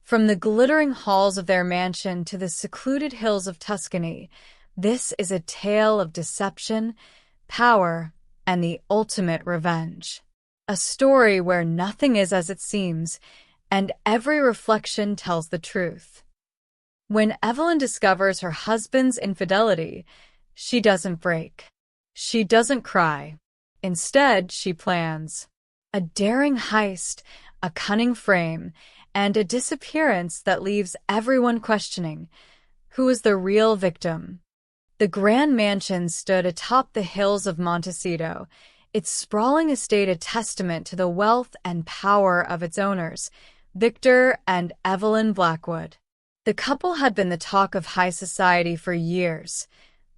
From the glittering halls of their mansion to the secluded hills of Tuscany, this is a tale of deception, power, and the ultimate revenge. A story where nothing is as it seems, and every reflection tells the truth. When Evelyn discovers her husband's infidelity, she doesn't break. She doesn't cry. Instead, she plans a daring heist, a cunning frame, and a disappearance that leaves everyone questioning, who is the real victim? The grand mansion stood atop the hills of Montecito, its sprawling estate a testament to the wealth and power of its owners, Victor and Evelyn Blackwood. The couple had been the talk of high society for years.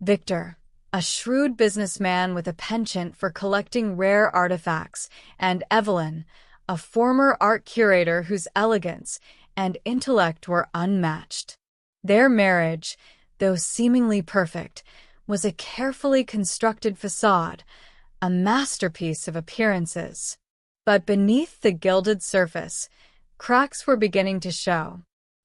Victor, a shrewd businessman with a penchant for collecting rare artifacts, and Evelyn, a former art curator whose elegance and intellect were unmatched. Their marriage, though seemingly perfect, was a carefully constructed facade, a masterpiece of appearances. But beneath the gilded surface, cracks were beginning to show.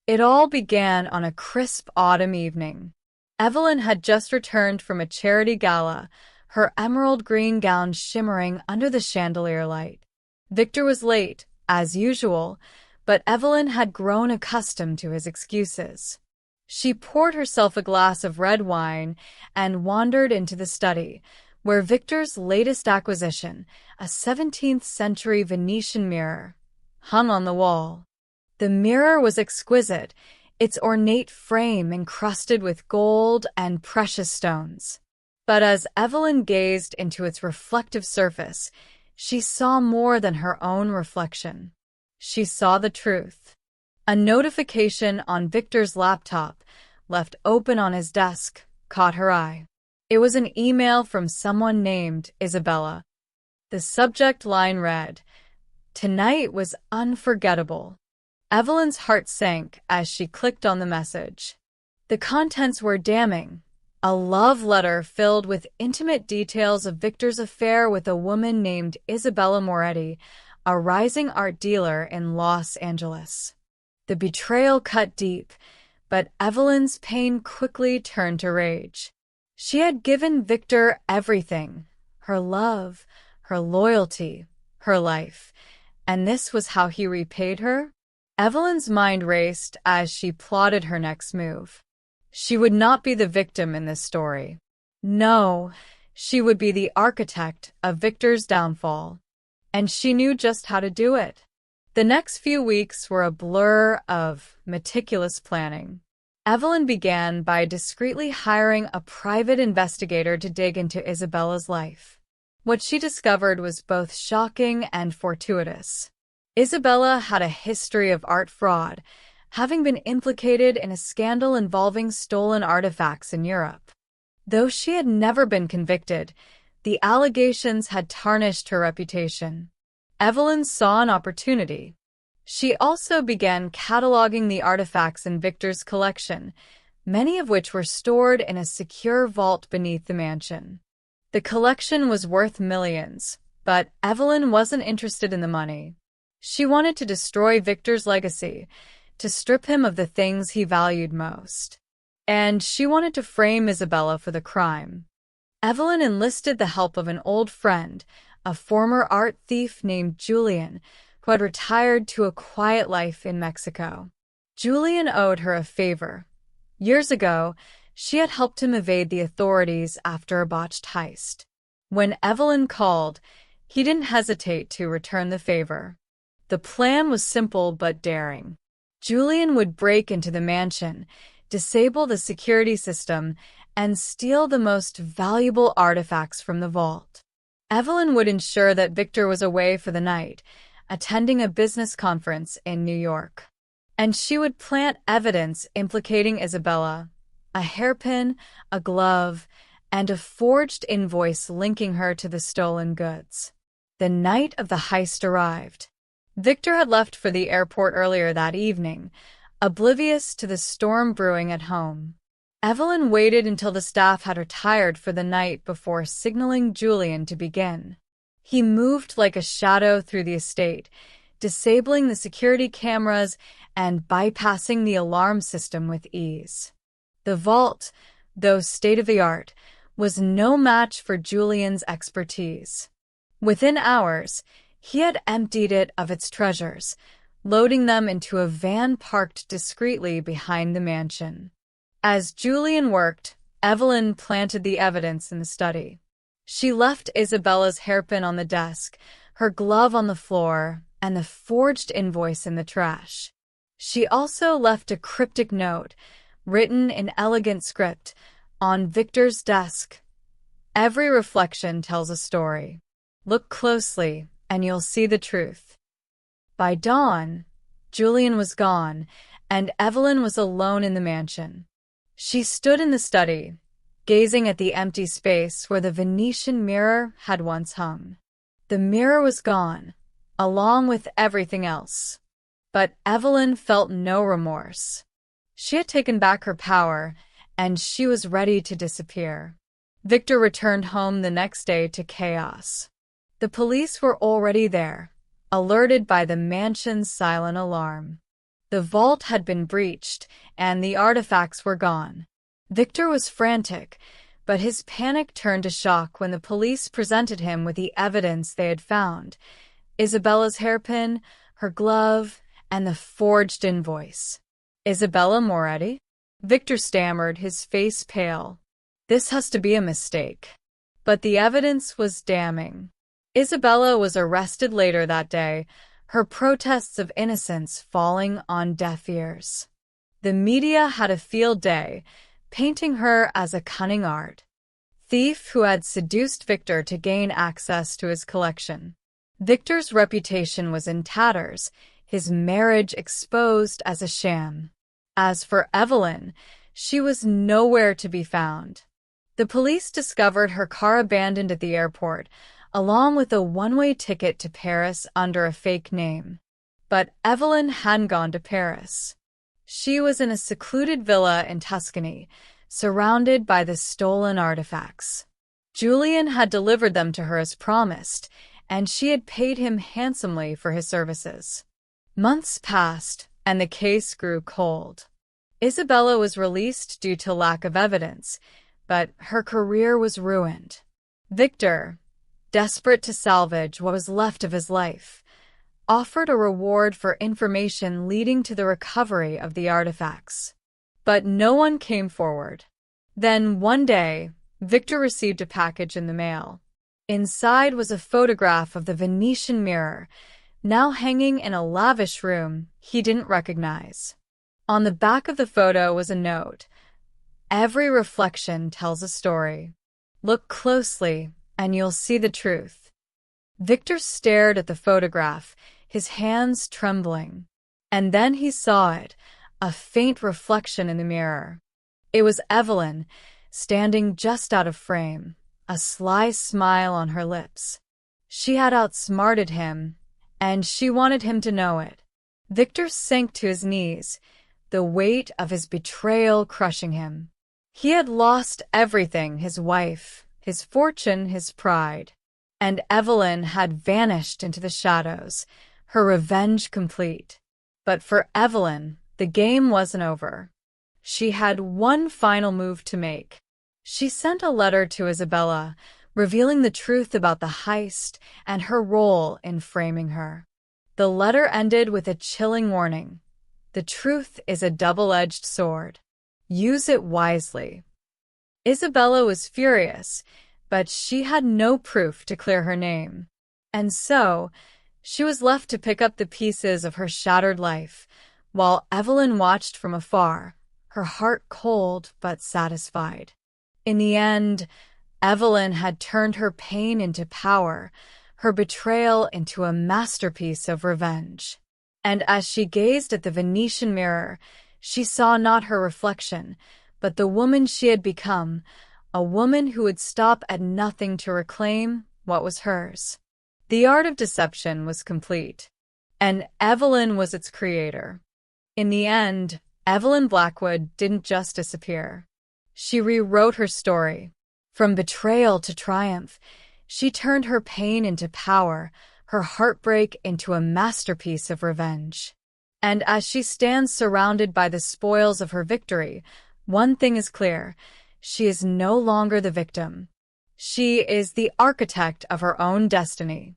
It all began on a crisp autumn evening. Evelyn had just returned from a charity gala, her emerald green gown shimmering under the chandelier light. Victor was late, as usual, but Evelyn had grown accustomed to his excuses. She poured herself a glass of red wine and wandered into the study, where Victor's latest acquisition, a 17th-century Venetian mirror, hung on the wall. The mirror was exquisite, its ornate frame encrusted with gold and precious stones. But as Evelyn gazed into its reflective surface, she saw more than her own reflection. She saw the truth. A notification on Victor's laptop, left open on his desk, caught her eye. It was an email from someone named Isabella. The subject line read, "Tonight was unforgettable." Evelyn's heart sank as she clicked on the message. The contents were damning. A love letter filled with intimate details of Victor's affair with a woman named Isabella Moretti, a rising art dealer in Los Angeles. The betrayal cut deep, but Evelyn's pain quickly turned to rage. She had given Victor everything, her love, her loyalty, her life, and this was how he repaid her? Evelyn's mind raced as she plotted her next move. She would not be the victim in this story. No, she would be the architect of Victor's downfall. And she knew just how to do it. The next few weeks were a blur of meticulous planning. Evelyn began by discreetly hiring a private investigator to dig into Isabella's life. What she discovered was both shocking and fortuitous. Isabella had a history of art fraud, having been implicated in a scandal involving stolen artifacts in Europe. Though she had never been convicted, the allegations had tarnished her reputation. Evelyn saw an opportunity. She also began cataloging the artifacts in Victor's collection, many of which were stored in a secure vault beneath the mansion. The collection was worth millions, but Evelyn wasn't interested in the money. She wanted to destroy Victor's legacy, to strip him of the things he valued most. And she wanted to frame Isabella for the crime. Evelyn enlisted the help of an old friend, a former art thief named Julian, who had retired to a quiet life in Mexico. Julian owed her a favor. Years ago, she had helped him evade the authorities after a botched heist. When Evelyn called, he didn't hesitate to return the favor. The plan was simple but daring. Julian would break into the mansion, disable the security system, and steal the most valuable artifacts from the vault. Evelyn would ensure that Victor was away for the night, attending a business conference in New York. And she would plant evidence implicating Isabella, a hairpin, a glove, and a forged invoice linking her to the stolen goods. The night of the heist arrived. Victor had left for the airport earlier that evening, oblivious to the storm brewing at home. Evelyn waited until the staff had retired for the night before signaling Julian to begin. He moved like a shadow through the estate, disabling the security cameras and bypassing the alarm system with ease. The vault, though state-of-the-art, was no match for Julian's expertise. Within hours, he had emptied it of its treasures, loading them into a van parked discreetly behind the mansion. As Julian worked, Evelyn planted the evidence in the study. She left Isabella's hairpin on the desk, her glove on the floor, and the forged invoice in the trash. She also left a cryptic note, written in elegant script, on Victor's desk. Every reflection tells a story. Look closely, and you'll see the truth. By dawn, Julian was gone, and Evelyn was alone in the mansion. She stood in the study, gazing at the empty space where the Venetian mirror had once hung. The mirror was gone, along with everything else. But Evelyn felt no remorse. She had taken back her power, and she was ready to disappear. Victor returned home the next day to chaos. The police were already there, alerted by the mansion's silent alarm. The vault had been breached, and the artifacts were gone. Victor was frantic, but his panic turned to shock when the police presented him with the evidence they had found: Isabella's hairpin, her glove, and the forged invoice. Isabella Moretti? Victor stammered, his face pale. This has to be a mistake. But the evidence was damning. Isabella was arrested later that day, her protests of innocence falling on deaf ears. The media had a field day, painting her as a cunning art thief who had seduced Victor to gain access to his collection. Victor's reputation was in tatters, his marriage exposed as a sham. As for Evelyn, she was nowhere to be found. The police discovered her car abandoned at the airport, along with a one-way ticket to Paris under a fake name. But Evelyn hadn't gone to Paris. She was in a secluded villa in Tuscany, surrounded by the stolen artifacts. Julian had delivered them to her as promised, and she had paid him handsomely for his services. Months passed, and the case grew cold. Isabella was released due to lack of evidence, but her career was ruined. Victor, desperate to salvage what was left of his life, offered a reward for information leading to the recovery of the artifacts. But no one came forward. Then, one day, Victor received a package in the mail. Inside was a photograph of the Venetian mirror, now hanging in a lavish room he didn't recognize. On the back of the photo was a note: Every reflection tells a story. Look closely, and you'll see the truth. Victor stared at the photograph, his hands trembling. And then he saw it, a faint reflection in the mirror. It was Evelyn, standing just out of frame, a sly smile on her lips. She had outsmarted him, and she wanted him to know it. Victor sank to his knees, the weight of his betrayal crushing him. He had lost everything: his wife, his fortune, his pride. And Evelyn had vanished into the shadows, her revenge complete. But for Evelyn, the game wasn't over. She had one final move to make. She sent a letter to Isabella, revealing the truth about the heist and her role in framing her. The letter ended with a chilling warning: the truth is a double-edged sword. Use it wisely. Isabella was furious, but she had no proof to clear her name. And so, she was left to pick up the pieces of her shattered life, while Evelyn watched from afar, her heart cold but satisfied. In the end, Evelyn had turned her pain into power, her betrayal into a masterpiece of revenge. And as she gazed at the Venetian mirror, she saw not her reflection, but the woman she had become, a woman who would stop at nothing to reclaim what was hers. The art of deception was complete, and Evelyn was its creator. In the end, Evelyn Blackwood didn't just disappear. She rewrote her story. From betrayal to triumph, she turned her pain into power, her heartbreak into a masterpiece of revenge. And as she stands surrounded by the spoils of her victory, one thing is clear: she is no longer the victim. She is the architect of her own destiny.